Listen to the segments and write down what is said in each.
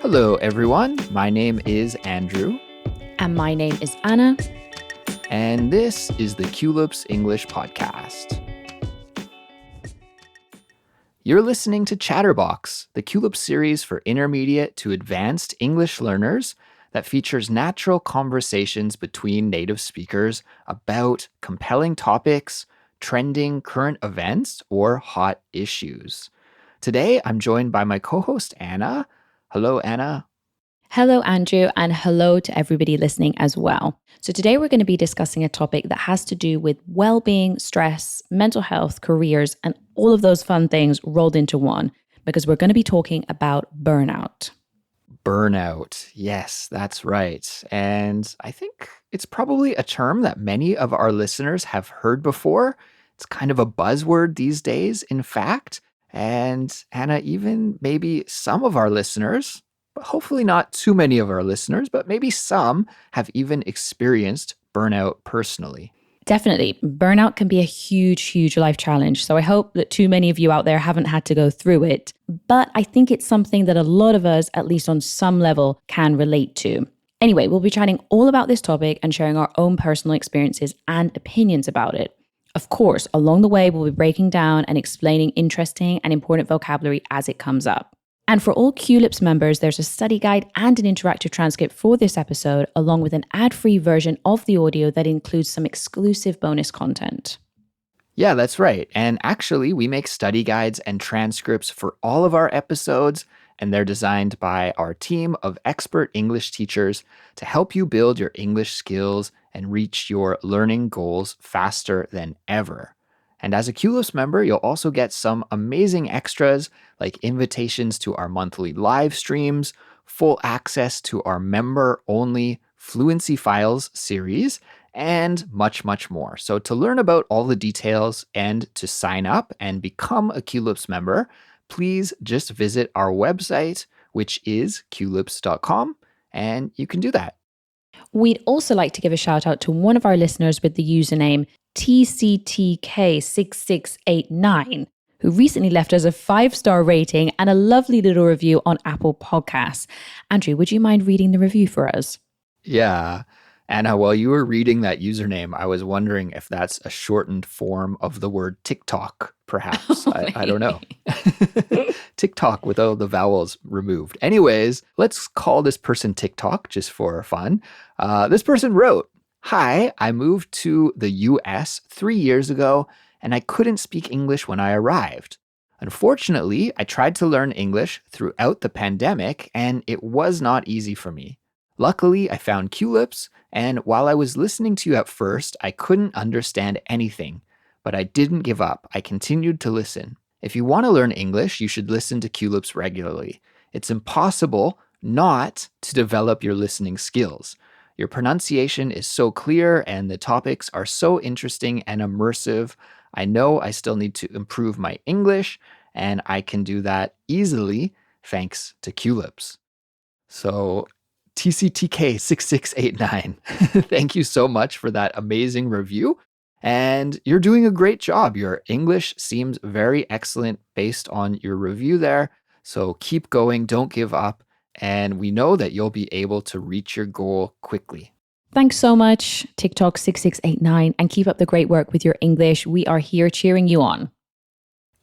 Hello, everyone. My name is Andrew. And my name is Anna. And this is the Culips English Podcast. You're listening to Chatterbox, the Culips series for intermediate to advanced English learners that features natural conversations between native speakers about compelling topics, trending current events, or hot issues. Today, I'm joined by my co-host, Anna. Hello, Anna. Hello, Andrew, and hello to everybody listening as well. So today we're going to be discussing a topic that has to do with well-being, stress, mental health, careers, and all of those fun things rolled into one, because we're going to be talking about burnout. Burnout. Yes, that's right. And I think it's probably a term that many of our listeners have heard before. It's kind of a buzzword these days, in fact. And Anna, even maybe some of our listeners, but hopefully not too many of our listeners, but maybe some have even experienced burnout personally. Definitely. Burnout can be a huge life challenge. So I hope that too many of you out there haven't had to go through it. But I think it's something that a lot of us, at least on some level, can relate to. Anyway, we'll be chatting all about this topic and sharing our own personal experiences and opinions about it. Of course, along the way, we'll be breaking down and explaining interesting and important vocabulary as it comes up. And for all Culips members, there's a study guide and an interactive transcript for this episode, along with an ad-free version of the audio that includes some exclusive bonus content. Yeah, that's right. And actually, we make study guides and transcripts for all of our episodes, and they're designed by our team of expert English teachers to help you build your English skills and reach your learning goals faster than ever. And as a Culips member, you'll also get some amazing extras like invitations to our monthly live streams, full access to our member-only Fluency Files series, and much more. So to learn about all the details and to sign up and become a Culips member, please just visit our website, which is culips.com, and you can do that. We'd also like to give a shout out to one of our listeners with the username TCTK6689, who recently left us a 5-star rating and a lovely little review on Apple Podcasts. Andrew, would you mind reading the review for us? Yeah. Anna, while you were reading that username, I was wondering if that's a shortened form of the word TikTok, perhaps. I don't know. TikTok with all the vowels removed. Anyways, let's call this person TikTok just for fun. This person wrote, "Hi, I moved to the US 3 years ago and I couldn't speak English when I arrived. Unfortunately, I tried to learn English throughout the pandemic and it was not easy for me. Luckily, I found Culips, and while I was listening to you at first, I couldn't understand anything. But I didn't give up. I continued to listen. If you want to learn English, you should listen to Culips regularly. It's impossible not to develop your listening skills. Your pronunciation is so clear, and the topics are so interesting and immersive. I know I still need to improve my English, and I can do that easily thanks to Culips." So TCTK6689, thank you so much for that amazing review. And you're doing a great job. Your English seems very excellent based on your review there. So keep going, don't give up. And we know that you'll be able to reach your goal quickly. Thanks so much, TikTok6689, and keep up the great work with your English. We are here cheering you on.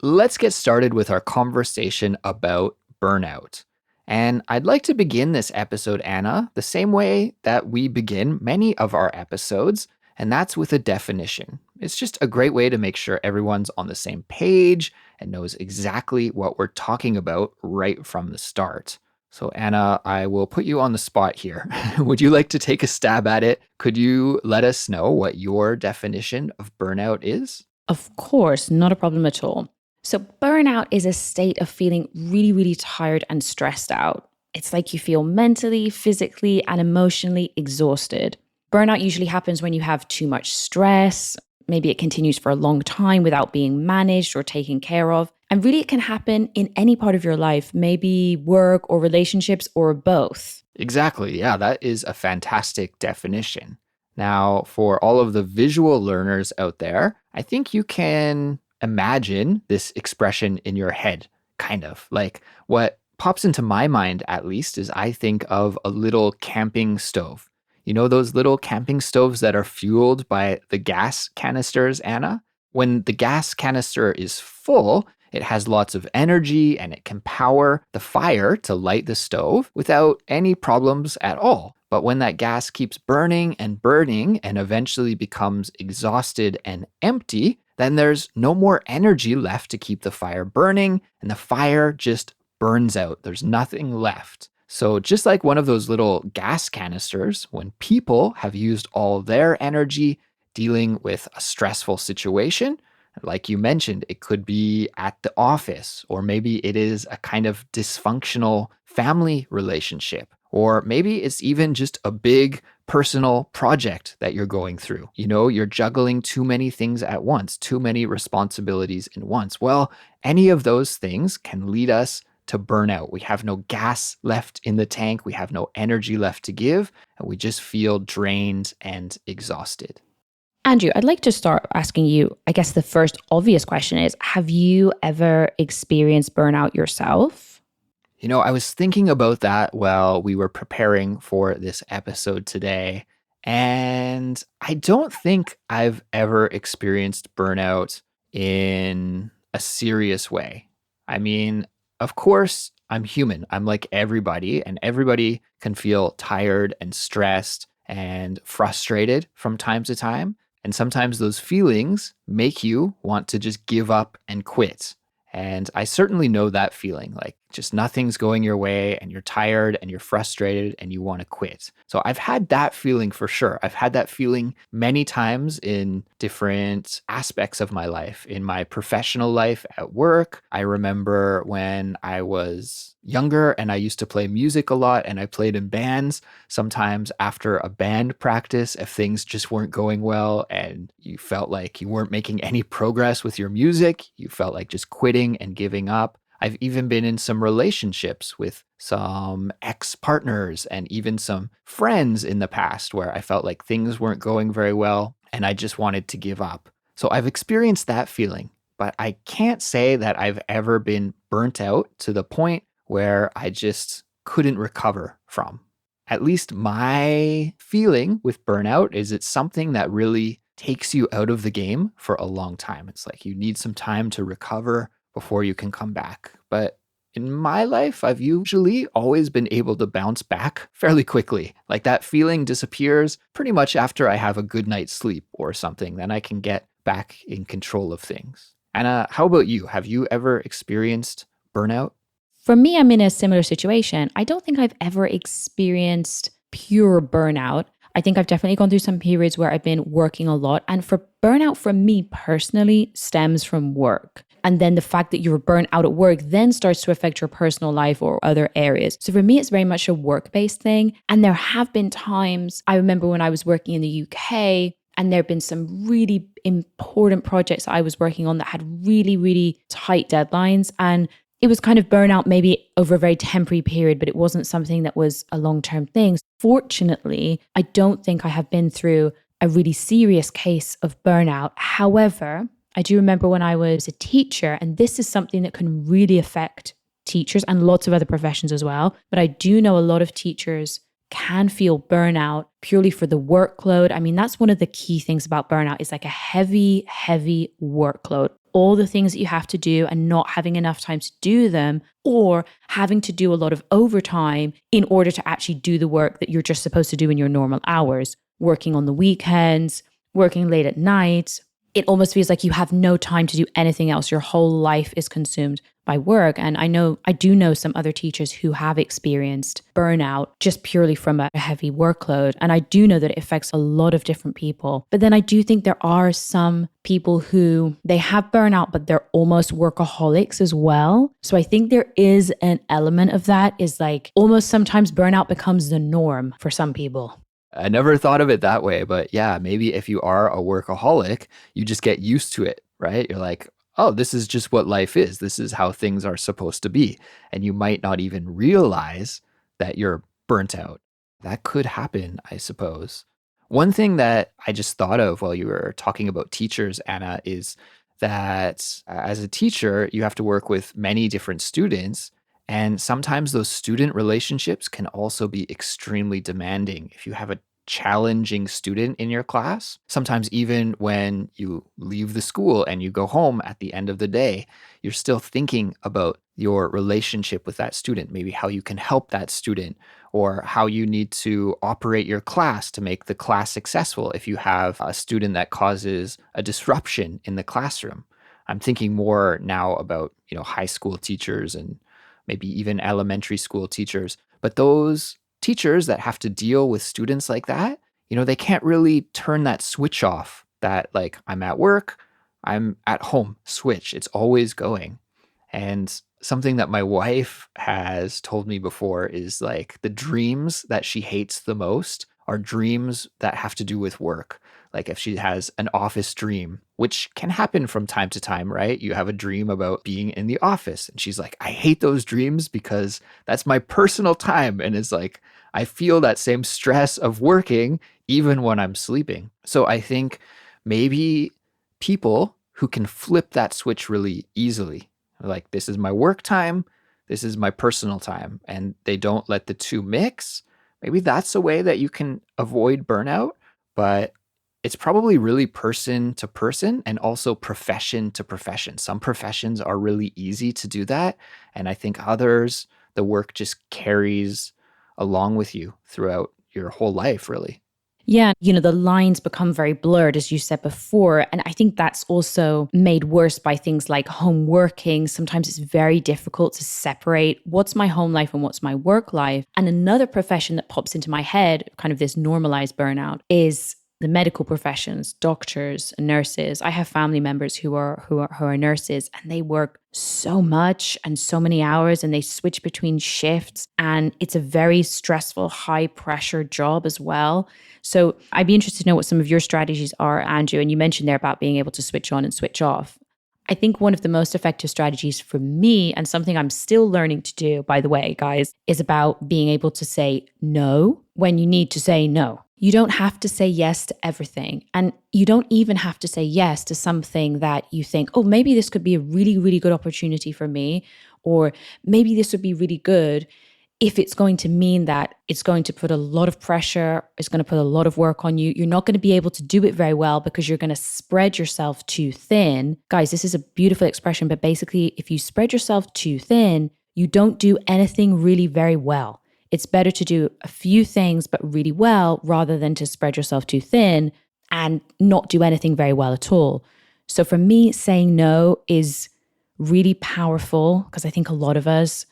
Let's get started with our conversation about burnout. And I'd like to begin this episode, Anna, the same way that we begin many of our episodes, and that's with a definition. It's just a great way to make sure everyone's on the same page and knows exactly what we're talking about right from the start. So Anna, I will put you on the spot here. Would you like to take a stab at it? Could you let us know what your definition of burnout is? Of course, not a problem at all. So burnout is a state of feeling really tired and stressed out. It's like you feel mentally, physically, and emotionally exhausted. Burnout usually happens when you have too much stress. Maybe it continues for a long time without being managed or taken care of. And really, it can happen in any part of your life, maybe work or relationships or both. Exactly. Yeah, that is a fantastic definition. Now, for all of the visual learners out there, I think you can imagine this expression in your head, kind of like what pops into my mind, at least, is I think of a little camping stove. You know, those little camping stoves that are fueled by the gas canisters, Anna? When the gas canister is full, it has lots of energy and it can power the fire to light the stove without any problems at all. But when that gas keeps burning and eventually becomes exhausted and empty, then there's no more energy left to keep the fire burning, and the fire just burns out. There's nothing left. So just like one of those little gas canisters, when people have used all their energy dealing with a stressful situation, like you mentioned, it could be at the office, or maybe it is a kind of dysfunctional family relationship, or maybe it's even just a big personal project that you're going through. You know, you're juggling too many things at once, too many responsibilities in once. Well, any of those things can lead us to burnout. We have no gas left in the tank, we have no energy left to give, and we just feel drained and exhausted. Andrew, I'd like to start asking you, I guess the first obvious question is, have you ever experienced burnout yourself? You know, I was thinking about that while we were preparing for this episode today, and I don't think I've ever experienced burnout in a serious way. I mean, of course, I'm human. I'm like everybody, and everybody can feel tired and stressed and frustrated from time to time. And sometimes those feelings make you want to just give up and quit. And I certainly know that feeling, like just nothing's going your way and you're tired and you're frustrated and you want to quit. So I've had that feeling for sure. I've had that feeling many times in different aspects of my life. In my professional life at work, I remember when I was younger and I used to play music a lot and I played in bands. Sometimes after a band practice, if things just weren't going well and you felt like you weren't making any progress with your music, you felt like just quitting and giving up. I've even been in some relationships with some ex-partners and even some friends in the past where I felt like things weren't going very well and I just wanted to give up. So I've experienced that feeling, but I can't say that I've ever been burnt out to the point where I just couldn't recover from. At least my feeling with burnout is it's something that really takes you out of the game for a long time. It's like you need some time to recover before you can come back. But in my life, I've usually always been able to bounce back fairly quickly. Like that feeling disappears pretty much after I have a good night's sleep or something. Then I can get back in control of things. Anna, how about you? Have you ever experienced burnout? For me, I'm in a similar situation. I don't think I've ever experienced pure burnout. I think I've definitely gone through some periods where I've been working a lot. And for burnout, for me personally, stems from work. And then the fact that you're burnt out at work then starts to affect your personal life or other areas. So for me, it's very much a work-based thing. And there have been times, I remember when I was working in the UK, and there have been some really important projects I was working on that had really, really tight deadlines. And it was kind of burnout maybe over a very temporary period, but it wasn't something that was a long-term thing. Fortunately, I don't think I have been through a really serious case of burnout. However, I do remember when I was a teacher, and this is something that can really affect teachers and lots of other professions as well. But I do know a lot of teachers can feel burnout purely for the workload. I mean, that's one of the key things about burnout is like a heavy, heavy workload. All the things that you have to do and not having enough time to do them, or having to do a lot of overtime in order to actually do the work that you're just supposed to do in your normal hours, working on the weekends, working late at night. It almost feels like you have no time to do anything else. Your whole life is consumed by work. And I do know some other teachers who have experienced burnout just purely from a heavy workload. And I do know that it affects a lot of different people. But then I do think there are some people who they have burnout, but they're almost workaholics as well. So I think there is an element of that is like almost sometimes burnout becomes the norm for some people. I never thought of it that way, but yeah, maybe if you are a workaholic, you just get used to it, right? You're like, oh, this is just what life is. This is how things are supposed to be. And you might not even realize that you're burnt out. That could happen, I suppose. One thing that I just thought of while you were talking about teachers, Anna, is that as a teacher, you have to work with many different students. And sometimes those student relationships can also be extremely demanding. If you have a challenging student in your class, sometimes even when you leave the school and you go home at the end of the day, you're still thinking about your relationship with that student, maybe how you can help that student or how you need to operate your class to make the class successful if you have a student that causes a disruption in the classroom. I'm thinking more now about, high school teachers and maybe even elementary school teachers. But those teachers that have to deal with students like that, they can't really turn that switch off that, like, I'm at work, I'm at home switch. It's always going. And something that my wife has told me before is like the dreams that she hates the most are dreams that have to do with work. Like if she has an office dream, which can happen from time to time, right? You have a dream about being in the office. And she's like, I hate those dreams because that's my personal time. And it's like, I feel that same stress of working even when I'm sleeping. So I think maybe people who can flip that switch really easily, like, this is my work time, this is my personal time, and they don't let the two mix. Maybe that's a way that you can avoid burnout, but it's probably really person to person and also profession to profession. Some professions are really easy to do that. And I think others, the work just carries along with you throughout your whole life, really. Yeah, the lines become very blurred, as you said before. And I think that's also made worse by things like home working. Sometimes it's very difficult to separate what's my home life and what's my work life. And another profession that pops into my head, kind of this normalized burnout, is the medical professions, doctors, and nurses. I have family members who are nurses, and they work so much and so many hours, and they switch between shifts, and it's a very stressful, high pressure job as well. So I'd be interested to know what some of your strategies are, Andrew. And you mentioned there about being able to switch on and switch off. I think one of the most effective strategies for me, and something I'm still learning to do, by the way, guys, is about being able to say no when you need to say no. You don't have to say yes to everything. And you don't even have to say yes to something that you think, oh, maybe this could be a really, really good opportunity for me, or maybe this would be really good if it's going to mean that it's going to put a lot of pressure, it's going to put a lot of work on you. You're not going to be able to do it very well because you're going to spread yourself too thin. Guys, this is a beautiful expression, but basically, if you spread yourself too thin, you don't do anything really very well. It's better to do a few things, but really well, rather than to spread yourself too thin and not do anything very well at all. So for me, saying no is really powerful because I think a lot of us,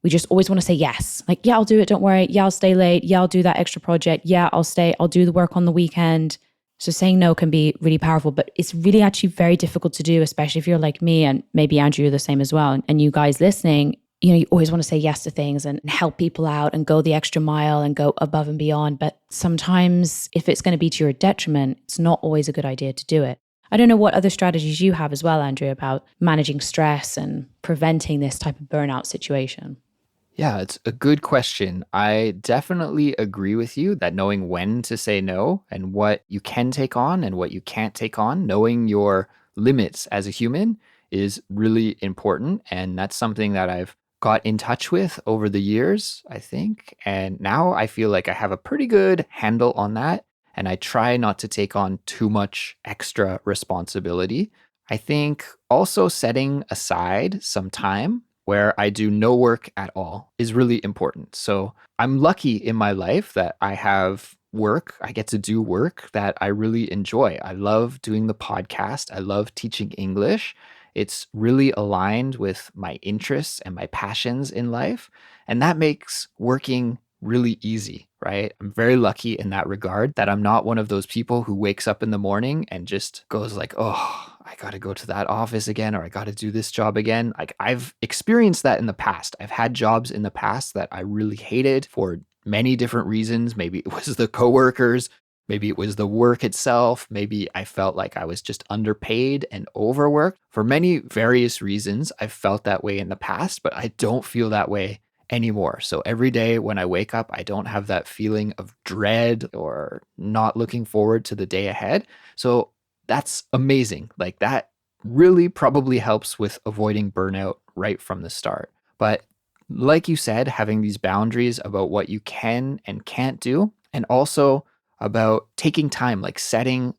we just always want to say yes. Like, yeah, I'll do it. Don't worry. Yeah, I'll stay late. Yeah, I'll do that extra project. Yeah, I'll stay. I'll do the work on the weekend. So saying no can be really powerful, but it's really actually very difficult to do, especially if you're like me, and maybe Andrew, you're the same as well. And you guys listening, you always want to say yes to things and help people out and go the extra mile and go above and beyond. But sometimes if it's going to be to your detriment, it's not always a good idea to do it. I don't know what other strategies you have as well, Andrew, about managing stress and preventing this type of burnout situation. Yeah, it's a good question. I definitely agree with you that knowing when to say no and what you can take on and what you can't take on, knowing your limits as a human is really important. And that's something that I've got in touch with over the years, I think. And now I feel like I have a pretty good handle on that. And I try not to take on too much extra responsibility. I think also setting aside some time where I do no work at all is really important. So I'm lucky in my life that I have work. I get to do work that I really enjoy. I love doing the podcast. I love teaching English. It's really aligned with my interests and my passions in life. And that makes working really easy, right? I'm very lucky in that regard that I'm not one of those people who wakes up in the morning and just goes like, oh, I got to go to that office again, or I got to do this job again. Like, I've experienced that in the past. I've had jobs in the past that I really hated for many different reasons. Maybe it was the coworkers, maybe it was the work itself. Maybe I felt like I was just underpaid and overworked. For many various reasons, I've felt that way in the past, but I don't feel that way anymore. So every day when I wake up, I don't have that feeling of dread or not looking forward to the day ahead. So that's amazing. Like, that really probably helps with avoiding burnout right from the start. But like you said, having these boundaries about what you can and can't do, and also about taking time, like setting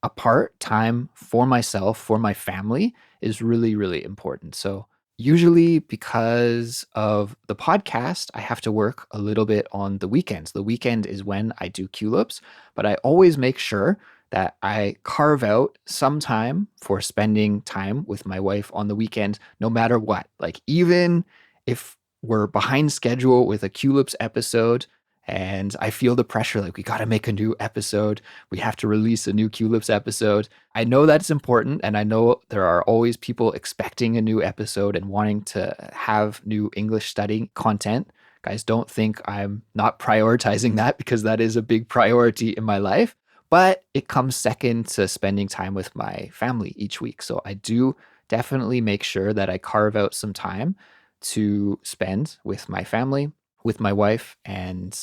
apart time for myself, for my family is really, really important. So, usually because of the podcast, I have to work a little bit on the weekends. The weekend is when I do Culips, but I always make sure that I carve out some time for spending time with my wife on the weekend, no matter what. Like, even if we're behind schedule with a Culips episode, and I feel the pressure, like we got to make a new episode. We have to release a new Culips episode. I know that's important. And I know there are always people expecting a new episode and wanting to have new English studying content. Guys, don't think I'm not prioritizing that, because that is a big priority in my life. But it comes second to spending time with my family each week. So I do definitely make sure that I carve out some time to spend with my family, with my wife. And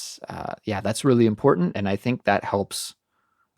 yeah, that's really important. And I think that helps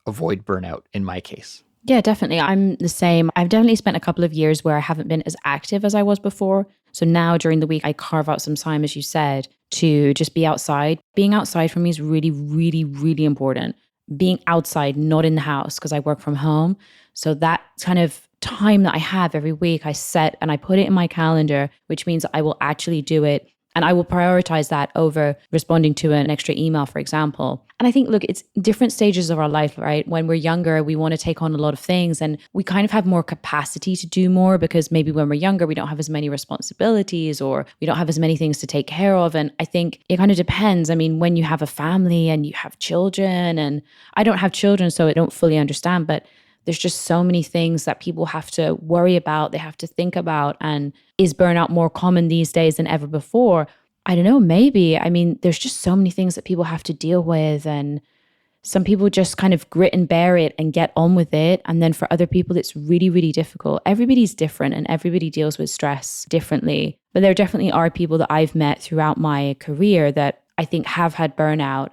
avoid burnout in my case. Yeah, definitely. I'm the same. I've definitely spent a couple of years where I haven't been as active as I was before. So now during the week, I carve out some time, as you said, to just be outside. Being outside for me is really, really, really important. Being outside, not in the house, because I work from home. So that kind of time that I have every week, I set and I put it in my calendar, which means I will actually do it. And I will prioritize that over responding to an extra email, for example. And I think, look, it's different stages of our life, right? When we're younger, we want to take on a lot of things and we kind of have more capacity to do more, because maybe when we're younger, we don't have as many responsibilities or we don't have as many things to take care of. And I think it kind of depends. I mean, when you have a family and you have children, and I don't have children, so I don't fully understand, but there's just so many things that people have to worry about, they have to think about. And is burnout more common these days than ever before? I don't know, maybe. I mean, there's just so many things that people have to deal with. And some people just kind of grit and bear it and get on with it. And then for other people, it's really, really difficult. Everybody's different and everybody deals with stress differently. But there definitely are people that I've met throughout my career that I think have had burnout.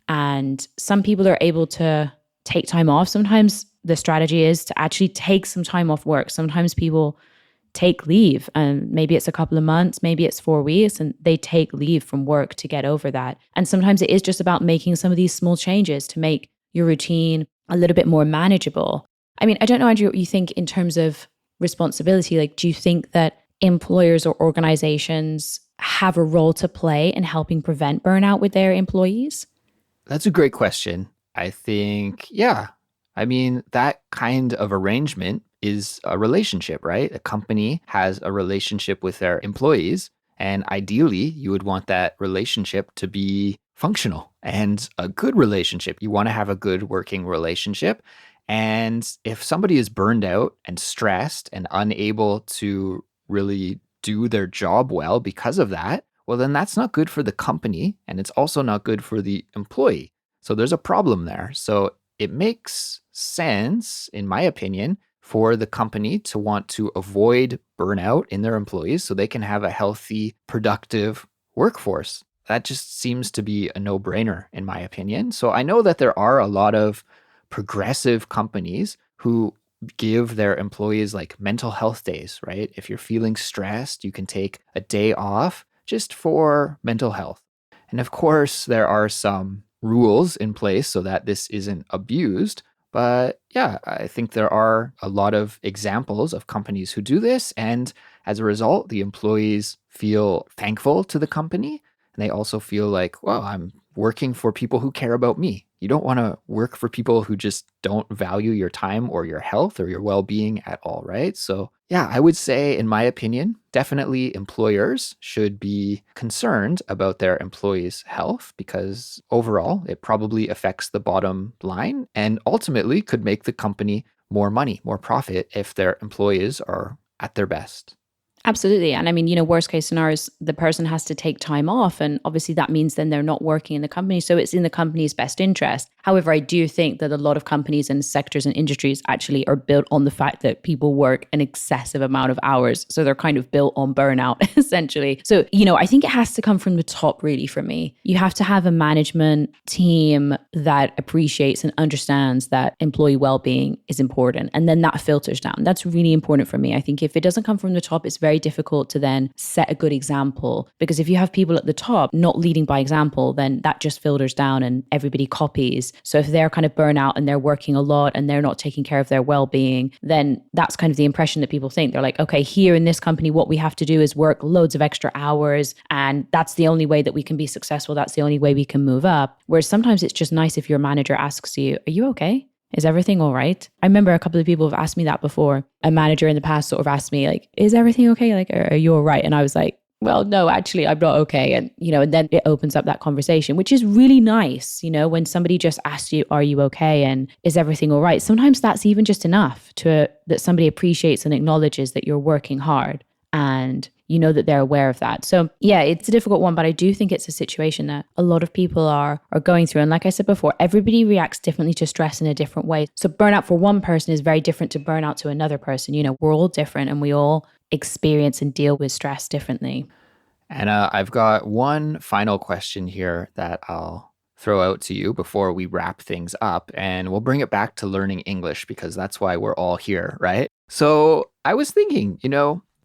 And some people are able to take time off. Sometimes the strategy is to actually take some time off work. Sometimes people take leave, and maybe it's a couple of months, maybe it's 4 weeks, and they take leave from work to get over that. And sometimes it is just about making some of these small changes to make your routine a little bit more manageable. I mean, I don't know, Andrew, what you think in terms of responsibility. Like, do you think that employers or organizations have a role to play in helping prevent burnout with their employees? That's a great question. I think, yeah. I mean, that kind of arrangement is a relationship, right? A company has a relationship with their employees, and ideally, you would want that relationship to be functional and a good relationship. You want to have a good working relationship. And if somebody is burned out and stressed and unable to really do their job well because of that, well, then that's not good for the company, and it's also not good for the employee. So there's a problem there. So it makes sense, in my opinion, for the company to want to avoid burnout in their employees so they can have a healthy, productive workforce. That just seems to be a no-brainer, in my opinion. So I know that there are a lot of progressive companies who give their employees like mental health days, right? If you're feeling stressed, you can take a day off just for mental health. And of course, there are some rules in place so that this isn't abused. But yeah, I think there are a lot of examples of companies who do this. And as a result, the employees feel thankful to the company. And they also feel like, well, I'm working for people who care about me. You don't want to work for people who just don't value your time or your health or your well-being at all, right? So yeah, I would say, in my opinion, definitely employers should be concerned about their employees' health, because overall, it probably affects the bottom line and ultimately could make the company more money, more profit if their employees are at their best. Absolutely. And I mean, worst case scenarios, the person has to take time off. And obviously that means then they're not working in the company. So it's in the company's best interest. However, I do think that a lot of companies and sectors and industries actually are built on the fact that people work an excessive amount of hours. So they're kind of built on burnout, essentially. So, I think it has to come from the top, really, for me. You have to have a management team that appreciates and understands that employee well-being is important. And then that filters down. That's really important for me. I think if it doesn't come from the top, it's very very difficult to then set a good example, because if you have people at the top not leading by example, then that just filters down and everybody copies. So if they're kind of burnout and they're working a lot and they're not taking care of their well-being, then that's kind of the impression that people think. They're like, okay, here in this company, what we have to do is work loads of extra hours, and that's the only way that we can be successful. That's the only way we can move up. Whereas sometimes it's just nice if your manager asks you, are you okay? Is everything all right? I remember a couple of people have asked me that before. A manager in the past sort of asked me, like, is everything okay? Like, are you all right? And I was like, well, no, actually, I'm not okay. And, and then it opens up that conversation, which is really nice, when somebody just asks you, are you okay? And is everything all right? Sometimes that's even just enough that somebody appreciates and acknowledges that you're working hard, and that they're aware of that. So yeah, it's a difficult one, but I do think it's a situation that a lot of people are going through. And like I said before, everybody reacts differently to stress in a different way. So burnout for one person is very different to burnout to another person. We're all different and we all experience and deal with stress differently. And I've got one final question here that I'll throw out to you before we wrap things up, and we'll bring it back to learning English because that's why we're all here, right? So I was thinking,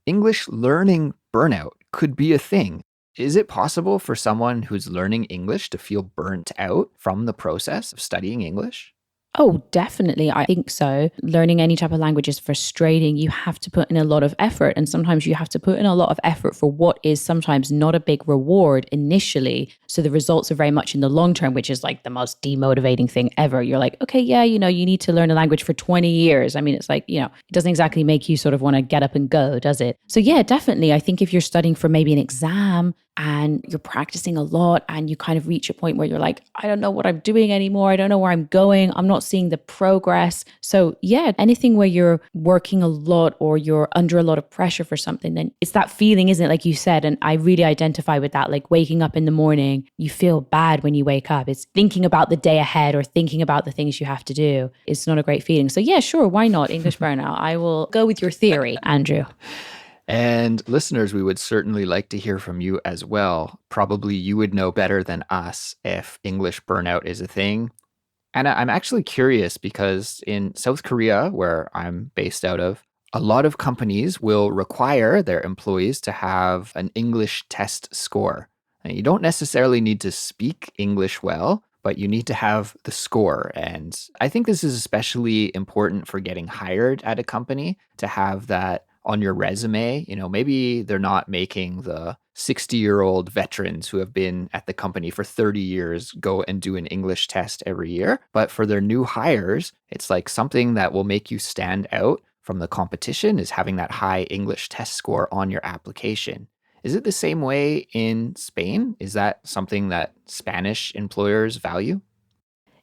English learning burnout could be a thing. Is it possible for someone who's learning English to feel burnt out from the process of studying English? Oh, definitely. I think so. Learning any type of language is frustrating. You have to put in a lot of effort. And sometimes you have to put in a lot of effort for what is sometimes not a big reward initially. So the results are very much in the long term, which is like the most demotivating thing ever. You're like, okay, yeah, you need to learn a language for 20 years. I mean, it's like, it doesn't exactly make you sort of want to get up and go, does it? So yeah, definitely. I think if you're studying for maybe an exam and you're practicing a lot and you kind of reach a point where you're like, I don't know what I'm doing anymore. I don't know where I'm going. I'm not seeing the progress. So yeah, anything where you're working a lot or you're under a lot of pressure for something, then it's that feeling, isn't it? Like you said, and I really identify with that, like waking up in the morning, you feel bad when you wake up. It's thinking about the day ahead or thinking about the things you have to do. It's not a great feeling. So yeah, sure. Why not English burnout? I will go with your theory, Andrew. And listeners, we would certainly like to hear from you as well. Probably you would know better than us if English burnout is a thing. And I'm actually curious because in South Korea, where I'm based out of, a lot of companies will require their employees to have an English test score. And you don't necessarily need to speak English well, but you need to have the score. And I think this is especially important for getting hired at a company, to have that on your resume. Maybe they're not making the 60-year-old veterans who have been at the company for 30 years go and do an English test every year. But for their new hires, it's like something that will make you stand out from the competition is having that high English test score on your application. Is it the same way in Spain? Is that something that Spanish employers value?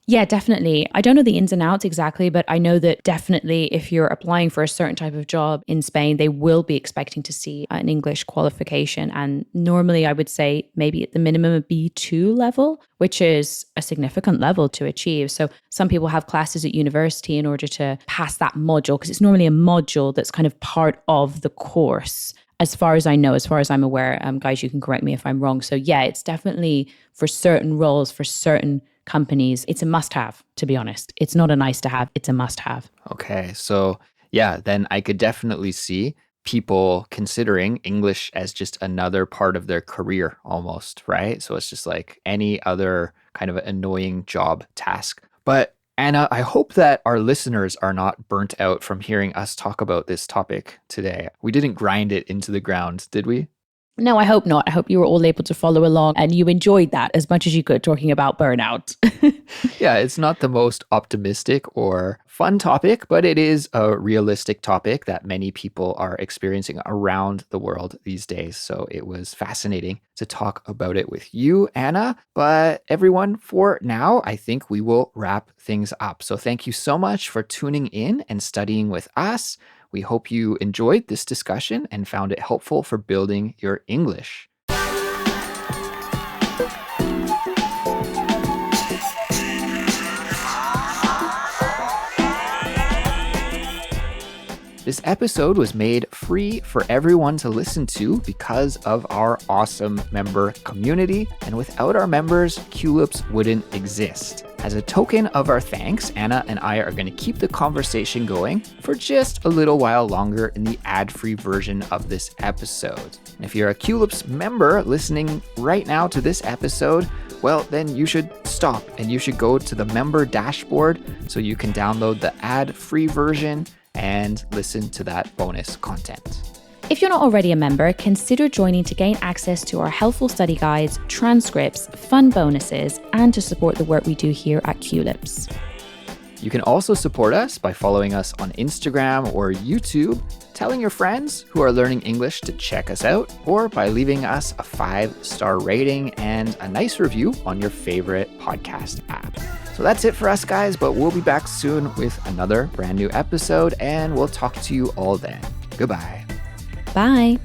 Yeah, definitely. I don't know the ins and outs exactly, but I know that definitely if you're applying for a certain type of job in Spain, they will be expecting to see an English qualification. And normally I would say maybe at the minimum a B2 level, which is a significant level to achieve. So some people have classes at university in order to pass that module, because it's normally a module that's kind of part of the course. As far as I know, as far as I'm aware, guys, you can correct me if I'm wrong. So yeah, it's definitely for certain roles, for certain companies, it's a must-have, to be honest. It's not a nice to have, it's a must-have. Okay, so yeah, then I could definitely see people considering English as just another part of their career almost, right? So it's just like any other kind of annoying job task. But Anna, I hope that our listeners are not burnt out from hearing us talk about this topic today. We didn't grind it into the ground, did we? No, I hope not. I hope you were all able to follow along and you enjoyed that as much as you could, talking about burnout. Yeah, it's not the most optimistic or fun topic, but it is a realistic topic that many people are experiencing around the world these days. So it was fascinating to talk about it with you, Anna. But everyone, for now, I think we will wrap things up. So thank you so much for tuning in and studying with us. We hope you enjoyed this discussion and found it helpful for building your English. This episode was made free for everyone to listen to because of our awesome member community. And without our members, Culips wouldn't exist. As a token of our thanks, Anna and I are going to keep the conversation going for just a little while longer in the ad-free version of this episode. And if you're a Culips member listening right now to this episode, well, then you should stop and you should go to the member dashboard so you can download the ad-free version and listen to that bonus content. If you're not already a member, consider joining to gain access to our helpful study guides, transcripts, fun bonuses, and to support the work we do here at Culips. You can also support us by following us on Instagram or YouTube, telling your friends who are learning English to check us out, or by leaving us a 5-star rating and a nice review on your favorite podcast app. So that's it for us, guys, but we'll be back soon with another brand new episode, and we'll talk to you all then. Goodbye. Bye.